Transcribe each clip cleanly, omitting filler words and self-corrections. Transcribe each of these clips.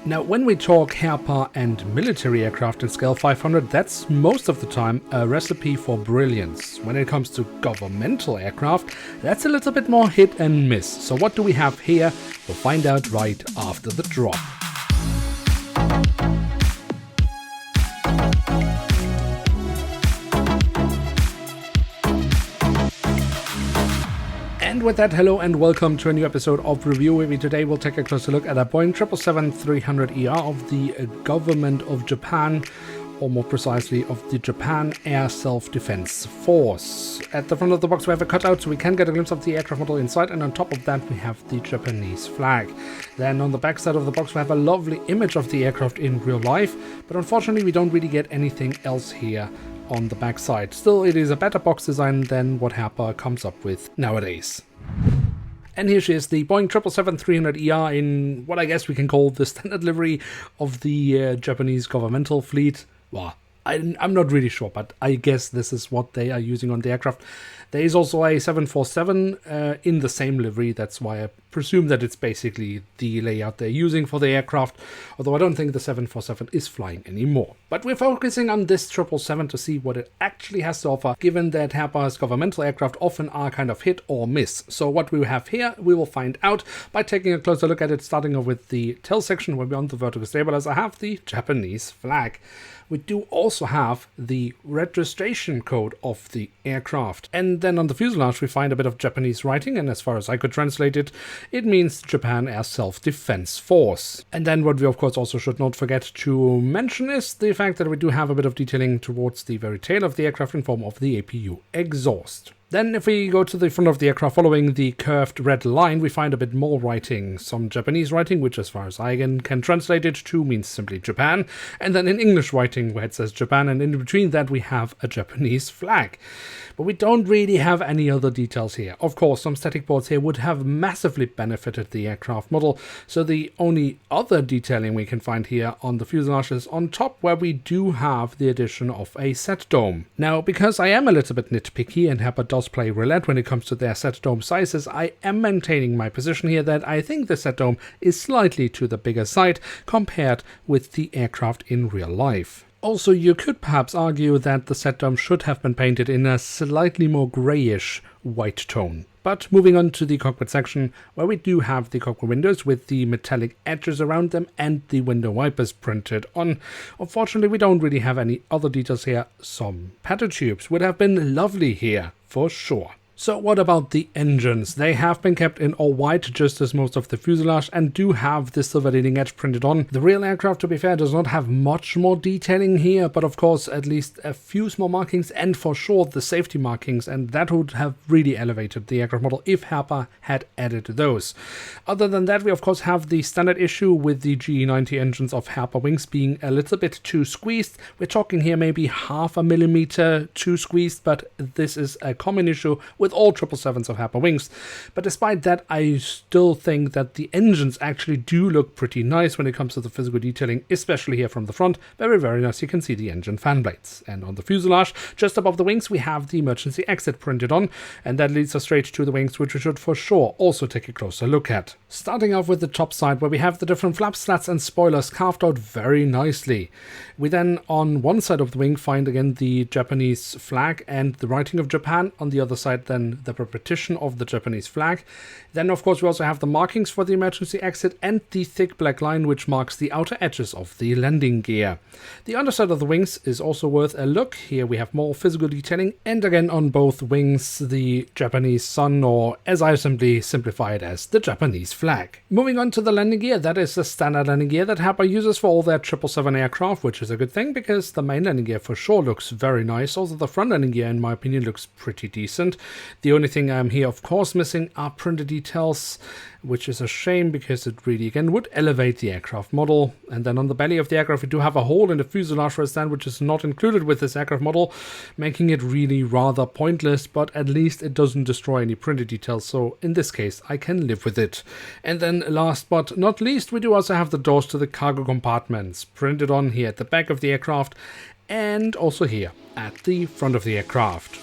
Now, when we talk Herpa and military aircraft in scale 500, that's most of the time a recipe for brilliance. When it comes to governmental aircraft, that's a little bit more hit and miss. So what do we have here? We'll find out right after the drop. And with that, hello and welcome to a new episode of Review With Me. Today we'll take a closer look at a Boeing 777-300ER of the government of Japan, or more precisely of the Japan Air Self-Defense Force. At the front of the box we have a cutout so we can get a glimpse of the aircraft model inside, and on top of that we have the Japanese flag. Then on the back side of the box we have a lovely image of the aircraft in real life, but unfortunately we don't really get anything else here on the back side. Still, it is a better box design than what Herpa comes up with nowadays. And here she is, the Boeing 777-300ER in what I guess we can call the standard livery of the Japanese governmental fleet. Well, I'm not really sure, but I guess this is what they are using on the aircraft. There is also a 747 in the same livery. That's why I presume that it's basically the layout they're using for the aircraft, although I don't think the 747 is flying anymore. But we're focusing on this 777 to see what it actually has to offer, given that Herpa's governmental aircraft often are kind of hit or miss. So what we have here, we will find out by taking a closer look at it, starting off with the tail section, where beyond the vertical stabilizer have the Japanese flag. We do also have the registration code of the aircraft. And then on the fuselage we find a bit of Japanese writing, and as far as I could translate it, it means Japan Air Self-Defense Force. And then what we of course also should not forget to mention is the fact that we do have a bit of detailing towards the very tail of the aircraft in form of the APU exhaust. Then if we go to the front of the aircraft following the curved red line, we find a bit more writing. Some Japanese writing, which as far as I can translate it to means simply Japan. And then in English writing where it says Japan, and in between that we have a Japanese flag. But we don't really have any other details here. Of course, some static boards here would have massively benefited the aircraft model. So the only other detailing we can find here on the fuselage is on top, where we do have the addition of a set dome. Now, because I am a little bit nitpicky and Herpa does play roulette when it comes to their set dome sizes, I am maintaining my position here that I think the set dome is slightly to the bigger side compared with the aircraft in real life. Also, you could perhaps argue that the set dome should have been painted in a slightly more greyish white tone. But moving on to the cockpit section, where we do have the cockpit windows with the metallic edges around them and the window wipers printed on. Unfortunately, we don't really have any other details here. Some paddle tubes would have been lovely here, for sure. So what about the engines? They have been kept in all white, just as most of the fuselage, and do have the silver leading edge printed on. The real aircraft, to be fair, does not have much more detailing here, but of course at least a few small markings, and for sure the safety markings, and that would have really elevated the aircraft model if Herpa had added those. Other than that, we of course have the standard issue with the GE90 engines of Herpa Wings being a little bit too squeezed. We're talking here maybe 0.5 millimeter too squeezed, but this is a common issue with all 777s of Herpa Wings. But despite that, I still think that the engines actually do look pretty nice when it comes to the physical detailing, especially here from the front. Very, very nice. You can see the engine fan blades. And on the fuselage, just above the wings, we have the emergency exit printed on, and that leads us straight to the wings, which we should for sure also take a closer look at. Starting off with the top side, where we have the different flap slats and spoilers carved out very nicely. We then, on one side of the wing, find again the Japanese flag and the writing of Japan. On the other side, then the repetition of the Japanese flag. Then, of course, we also have the markings for the emergency exit and the thick black line which marks the outer edges of the landing gear. The underside of the wings is also worth a look. Here we have more physical detailing, and again on both wings the Japanese sun, or as I simply simplify it as the Japanese flag. Moving on to the landing gear, that is the standard landing gear that Herpa uses for all their 777 aircraft, which is a good thing because the main landing gear for sure looks very nice. Also the front landing gear in my opinion looks pretty decent. The only thing I'm here of course missing are printed details, which is a shame because it really again would elevate the aircraft model. And then on the belly of the aircraft we do have a hole in the fuselage for a stand, which is not included with this aircraft model, making it really rather pointless, but at least it doesn't destroy any printed details, so in this case I can live with it. And then last but not least, we do also have the doors to the cargo compartments printed on here at the back of the aircraft and also here at the front of the aircraft.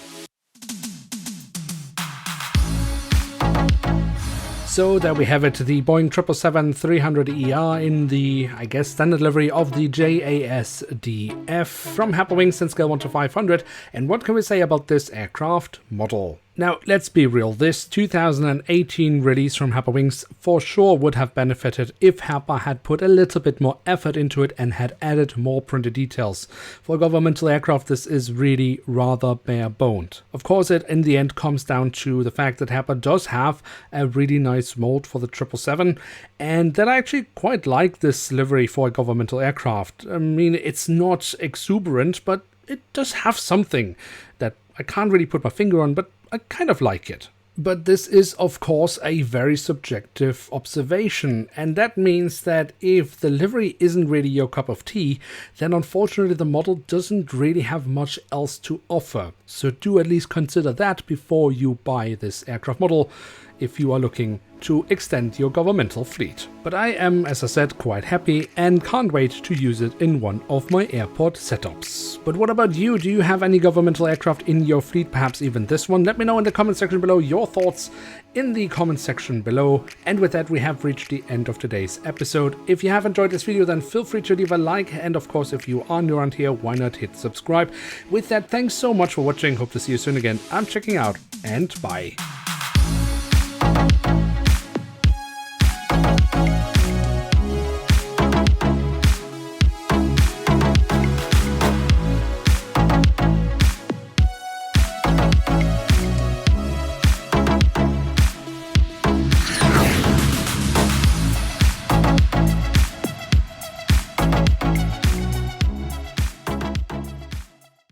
So there we have it, the Boeing 777-300ER in the, I guess, standard livery of the JASDF from Herpa Wings in scale 1 to 500. And what can we say about this aircraft model? Now, let's be real, this 2018 release from Herpa Wings for sure would have benefited if Herpa had put a little bit more effort into it and had added more printed details. For a governmental aircraft, this is really rather bare-boned. Of course, it in the end comes down to the fact that Herpa does have a really nice mold for the 777, and that I actually quite like this livery for a governmental aircraft. I mean, it's not exuberant, but it does have something that I can't really put my finger on, but I kind of like it. But this is, of course, a very subjective observation, and that means that if the livery isn't really your cup of tea, then unfortunately the model doesn't really have much else to offer. So do at least consider that before you buy this aircraft model, if you are looking to extend your governmental fleet. But I am, as I said, quite happy and can't wait to use it in one of my airport setups. But what about you? Do you have any governmental aircraft in your fleet, perhaps even this one? Let me know in the comment section below your thoughts in the comment section below. And with that, we have reached the end of today's episode. If you have enjoyed this video, then feel free to leave a like, and of course, if you are new around here, why not hit subscribe? With that, thanks so much for watching. Hope to see you soon again. I'm checking out, and bye.